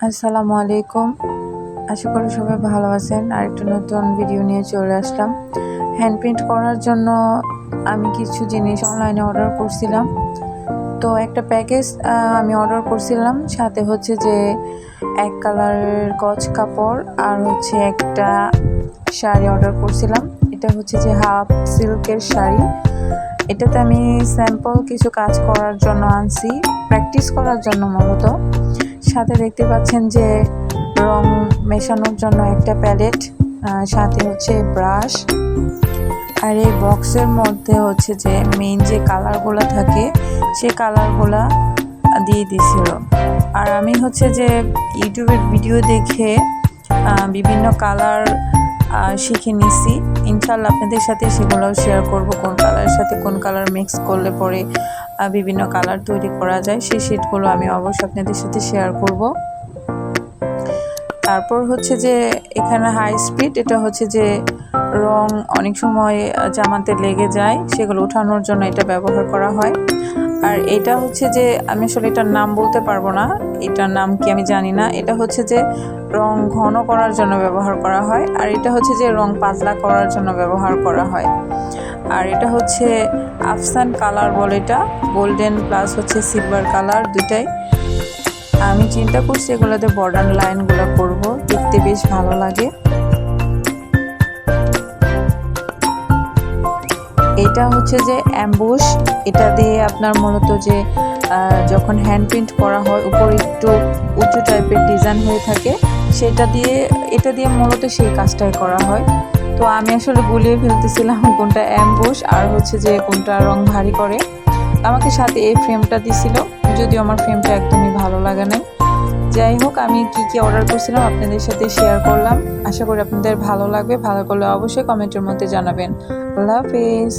আসসালামু আলাইকুম। আশা করি সবাই ভালো আছেন। আরেকটা নতুন ভিডিও নিয়ে চলে আসলাম। হ্যান্ড প্রিন্ট করার জন্য আমি কিছু জিনিস অনলাইনে অর্ডার করছিলাম। তো একটা প্যাকেজ আমি অর্ডার করছিলাম, সাথে হচ্ছে যে এক কালারের গজ কাপড় আর হচ্ছে একটা শাড়ি অর্ডার করছিলাম। এটা হচ্ছে যে হাফ সিল্কের শাড়ি। এটাতে আমি স্যাম্পল কিছু কাজ করার জন্য আনছি, প্র্যাকটিস করার জন্য মূলত। সাথে দেখতে পাচ্ছেন যে রং মেশানোর জন্য একটা প্যালেট, সাথে হচ্ছে ব্রাশ। আর এই বক্সের মধ্যে হচ্ছে যে মেইন যে কালারগুলো থাকে সেই কালারগুলো দিয়ে দিছিল। আর আমি হচ্ছে যে ইউটিউবের ভিডিও দেখে বিভিন্ন কালার শিখে নিছি। ইনশাল্লাহ আপনাদের সাথে সেগুলোও শেয়ার করব, কোন কালারের সাথে কোন কালার মিক্স করলে পরে বিভিন্ন কালার তৈরি করা যায়, সেই শিটগুলো আমি অবশ্যই আপনাদের সাথে শেয়ার করব। তারপর হচ্ছে যে এখানে হাই স্পিড, এটা হচ্ছে যে রং অনেক সময় জামাতে লেগে যায়, সেগুলো ওঠানোর জন্য এটা ব্যবহার করা হয়। আর এটা হচ্ছে যে আমি আসলে এটার নাম বলতে পারবো না, এটার নাম কি আমি জানি না। এটা হচ্ছে যে রং ঘন করার জন্য ব্যবহার করা হয়, আর এটা হচ্ছে যে রং পাতলা করার জন্য ব্যবহার করা হয়। আর এটা হচ্ছে আফসান কালার বলে, এটা গোল্ডেন প্লাস হচ্ছে সিলভার কালার দুটাই। আমি চিন্তা করছি এগুলোতে বর্ডার লাইনগুলো করব, দেখতে বেশ ভালো লাগে। এটা হচ্ছে যে অ্যাম্বুশ, এটা দিয়ে আপনার মূলত যে যখন হ্যান্ড প্রিন্ট করা হয় উপরে একটু উঁচু টাইপের ডিজাইন হয়ে থাকে, এটা দিয়ে মূলত সেই কাজটাই করা হয়। তো আমি আসলে গুলিয়ে ফেলতেছিলাম কোনটা অ্যাম্বুশ আর হচ্ছে যে কোনটা রং ভারী করে। আমাকে সাথে এই ফ্রেমটা দিছিল, যদিও আমার ফ্রেমটা একদমই ভালো লাগে নাই। যাই হোক, আমি কি অর্ডার করছিলাম আপনাদের সাথে শেয়ার করলাম। আশা করি আপনাদের ভালো লাগবে। ভালো করলে অবশ্যই কমেন্টের মধ্যে জানাবেন। আল্লাহ হাফেজ।